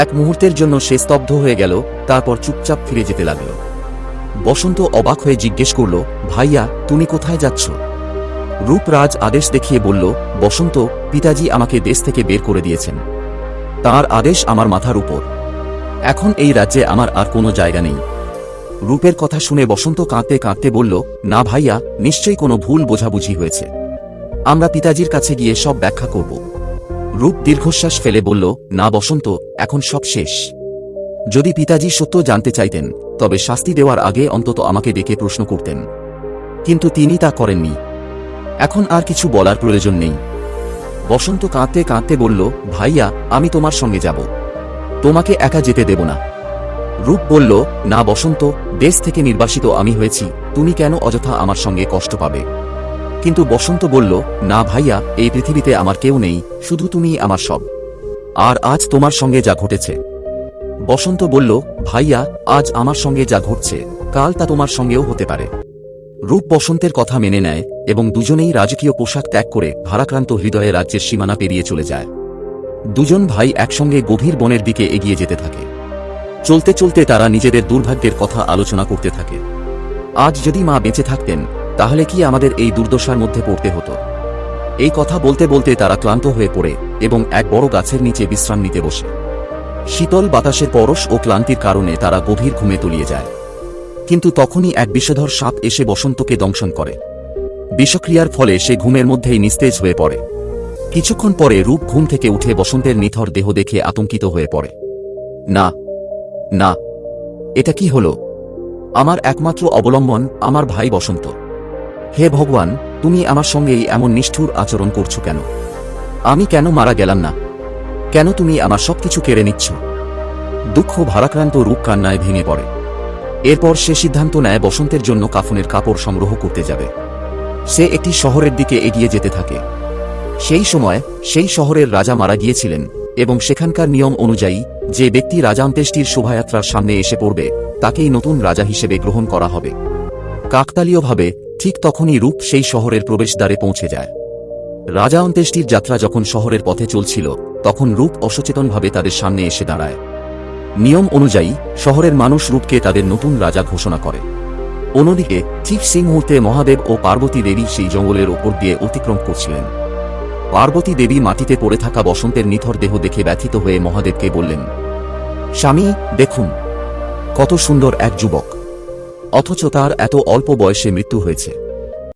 এক মুহূর্তের জন্য সে স্তব্ধ হয়ে গেল, তারপর চুপচাপ ফিরে যেতে লাগল। বসন্ত অবাক হয়ে জিজ্ঞেস করল, ভাইয়া তুমি কোথায় যাচ্ছ? রূপরাজ আদেশ দেখিয়ে বলল, বসন্ত, পিতাজি আমাকে দেশ থেকে বের করে দিয়েছেন। তাঁর আদেশ আমার মাথার উপর। এখন এই রাজ্যে আমার আর কোনো জায়গা নেই। রূপের কথা শুনে বসন্ত কাঁদতে কাঁদতে বলল, না ভাইয়া, নিশ্চয়ই কোনো ভুল বোঝাবুঝি হয়েছে। আমরা পিতাজির কাছে গিয়ে সব ব্যাখ্যা করব। রূপ দীর্ঘশ্বাস ফেলে বলল, না বসন্ত, এখন সব শেষ। যদি পিতাজি সত্য জানতে চাইতেন তবে শাস্তি দেওয়ার আগে অন্তত আমাকে ডেকে প্রশ্ন করতেন, কিন্তু তিনি তা করেননি। এখন আর কিছু বলার প্রয়োজন নেই। বসন্ত কাঁদতে কাঁদতে বলল, ভাইয়া, আমি তোমার সঙ্গে যাব, তোমাকে একা যেতে দেব না। রূপ বলল, না বসন্ত, দেশ থেকে নির্বাসিত আমি হয়েছি, তুমি কেন অযথা আমার সঙ্গে কষ্ট পাবে? কিন্তু বসন্ত বলল, না ভাইয়া, এই পৃথিবীতে আমার কেউ নেই, শুধু তুমিই আমার সব। আর আজ তোমার সঙ্গে যা ঘটেছে। বসন্ত বলল, ভাইয়া, আজ আমার সঙ্গে যা ঘটছে কাল তা তোমার সঙ্গেও হতে পারে। রূপ বসন্তের কথা মেনে নেয় এবং দুজনেই রাজকীয় পোশাক ত্যাগ করে ভারাক্রান্ত হৃদয়ে রাজ্যের সীমানা পেরিয়ে চলে যায়। দুজন ভাই একসঙ্গে গভীর বনের দিকে এগিয়ে যেতে থাকে। চলতে চলতে তারা নিজেদের দুর্ভাগ্যের কথা আলোচনা করতে থাকে। আজ যদি মা বেঁচে থাকতেন তাহলে কি আমাদের এই দুর্দশার মধ্যে পড়তে হতো? এই কথা বলতে বলতে তারা ক্লান্ত হয়ে পড়ে এবং এক বড় গাছের নিচে বিশ্রাম নিতে বসে। শীতল বাতাসের পরশ ও ক্লান্তির কারণে তারা গভীর ঘুমে তলিয়ে যায়। কিন্তু তখনই এক বিষধর সাপ এসে বসন্তকে দংশন করে। বিষক্রিয়ার ফলে সে ঘুমের মধ্যেই নিস্তেজ হয়ে পড়ে। কিছুক্ষণ পরে রূপ ঘুম থেকে উঠে বসন্তের নিথর দেহ দেখে আতঙ্কিত হয়ে পড়ে। না না, এটা কি হলো? আমার একমাত্র অবলম্বন, আমার ভাই বসন্ত। হে ভগবান, তুমি আমার সঙ্গেই এমন নিষ্ঠুর আচরণ করছো কেন? আমি কেন মারা গেলাম না? কেন তুমি আমার সবকিছু কেড়ে নিচ্ছ? দুঃখ ভারাক্রান্ত রূপ কান্নায় ভেঙে পড়ে। এরপর সে সিদ্ধান্ত নেয় বসন্তের জন্য কাফনের কাপড় সংগ্রহ করতে যাবে। সে একটি শহরের দিকে এগিয়ে যেতে থাকে। সেই সময় সেই শহরের রাজা মারা গিয়েছিলেন এবং সেখানকার নিয়ম অনুযায়ী যে ব্যক্তি রাজা অন্ত্যেষ্টির শোভাযাত্রার সামনে এসে পড়বে তাকেই নতুন রাজা হিসেবে গ্রহণ করা হবে। কাকতালীয়ভাবে ঠিক তখনই রূপ সেই শহরের প্রবেশদ্বারে পৌঁছে যায়। রাজা অন্ত্যেষ্টির যাত্রা যখন শহরের পথে চলছিল তখন রূপ অসচেতনভাবে তাদের সামনে এসে দাঁড়ায়। নিয়ম অনুযায়ী শহরের মানুষ রূপকে তাদের নতুন রাজা ঘোষণা করে। অন্যদিকে ঠিক সেই মুহূর্তে মহাদেব ও পার্বতী দেবী সেই জঙ্গলের ওপর দিয়ে অতিক্রম করছিলেন। পার্বতী দেবী মাটিতে পড়ে থাকা বসন্তের নিথর দেহ দেখে ব্যথিত হয়ে মহাদেবকে বললেন, স্বামী, দেখুন কত সুন্দর এক যুবক, অথচ তার এত অল্প বয়সে মৃত্যু হয়েছে।